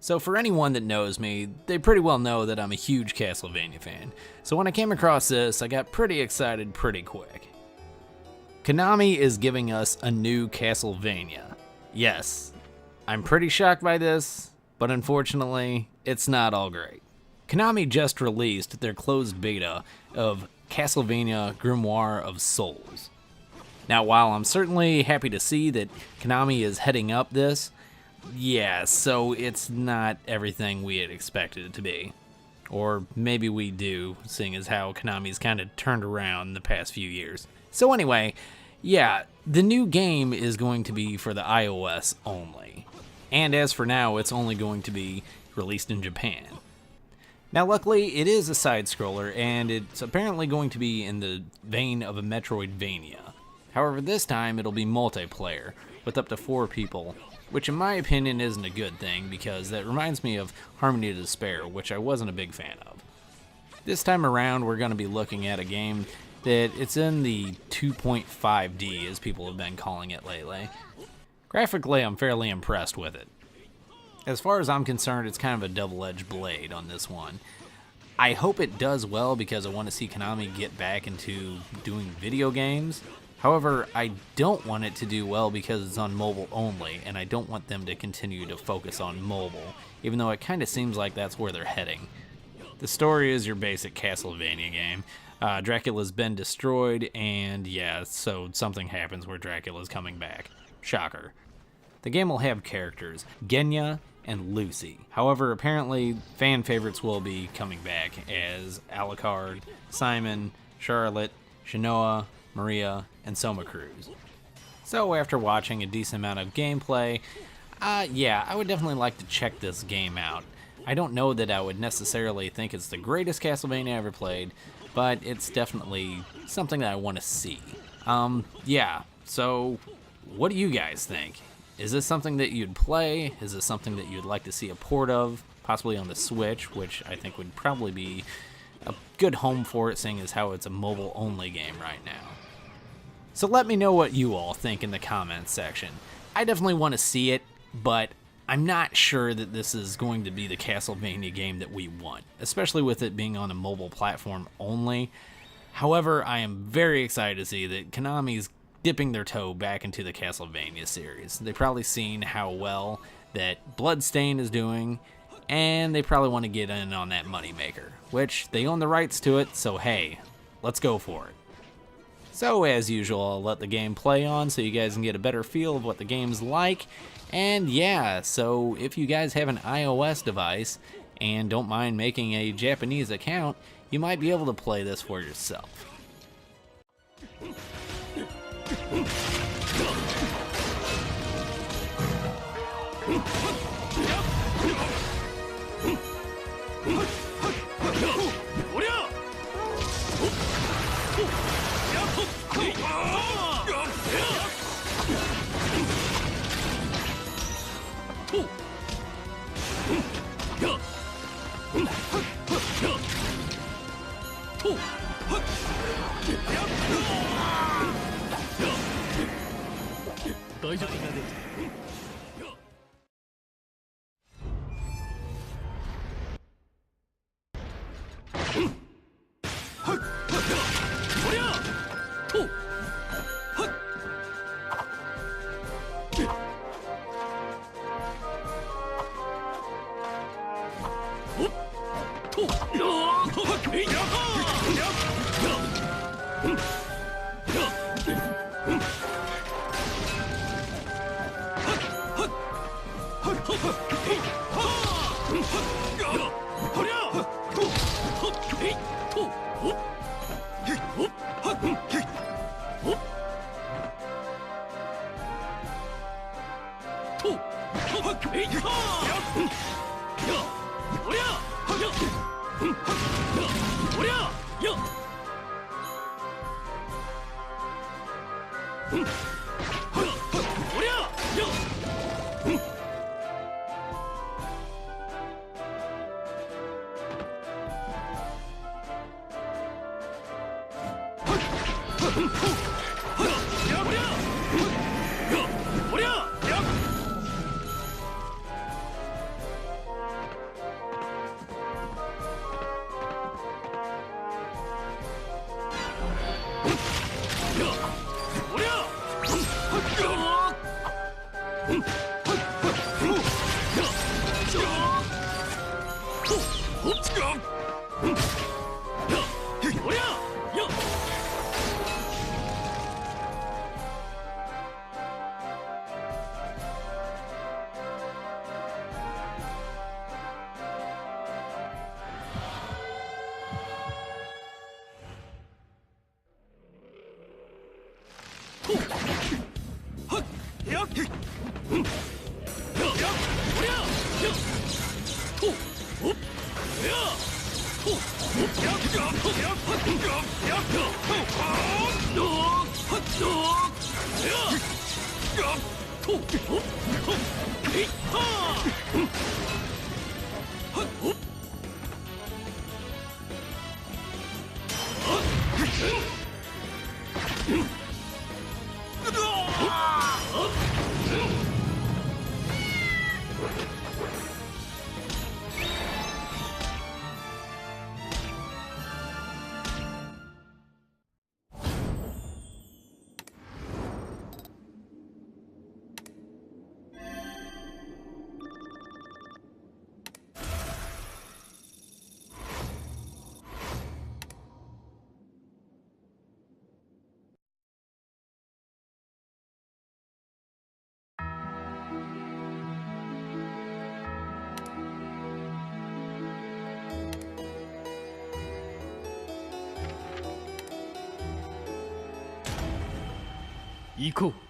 So for anyone that knows me, they pretty well know that I'm a huge Castlevania fan. So when I came across this, I got pretty excited pretty quick. Konami is giving us a new Castlevania. Yes, I'm pretty shocked by this, but unfortunately, it's not all great. Konami just released their closed beta of Castlevania Grimoire of Souls. Now, while I'm certainly happy to see that Konami is heading up this, yeah, so it's not everything we had expected it to be. Or maybe we do, seeing as how Konami's kind of turned around the past few years. So anyway, yeah, the new game is going to be for the iOS only. And as for now, it's only going to be released in Japan. Now luckily, it is a side-scroller, and it's apparently going to be in the vein of a Metroidvania. However, this time it'll be multiplayer, with up to 4 people, which in my opinion isn't a good thing, because that reminds me of Harmony of Despair, which I wasn't a big fan of. This time around, we're going to be looking at a game that it's in the 2.5D, as people have been calling it lately. Graphically, I'm fairly impressed with it. As far as I'm concerned, it's kind of a double-edged blade on this one. I hope it does well because I want to see Konami get back into doing video games. However, I don't want it to do well because it's on mobile only, and I don't want them to continue to focus on mobile, even though it kind of seems like that's where they're heading. The story is your basic Castlevania game. Dracula's been destroyed, and yeah, so something happens where Dracula's coming back. Shocker. The game will have characters, Genya and Lucy. However, apparently, fan favorites will be coming back as Alucard, Simon, Charlotte, Shinoa, Maria, and Soma Cruz. So after watching a decent amount of gameplay, yeah, I would definitely like to check this game out. I don't know that I would necessarily think it's the greatest Castlevania I ever played, but it's definitely something that I want to see. Yeah, so what do you guys think? Is this something that you'd play? Is this something that you'd like to see a port of, possibly on the Switch, which I think would probably be a good home for it, seeing as how it's a mobile-only game right now? So let me know what you all think in the comments section. I definitely want to see it, but I'm not sure that this is going to be the Castlevania game that we want, especially with it being on a mobile platform only. However, I am very excited to see that Konami's dipping their toe back into the Castlevania series. They've probably seen how well that Bloodstain is doing, and they probably want to get in on that moneymaker, which they own the rights to it, so hey, let's go for it. So as usual, I'll let the game play on so you guys can get a better feel of what the game's like. And yeah, so if you guys have an iOS device and don't mind making a Japanese account, you might be able to play this for yourself. 行こう。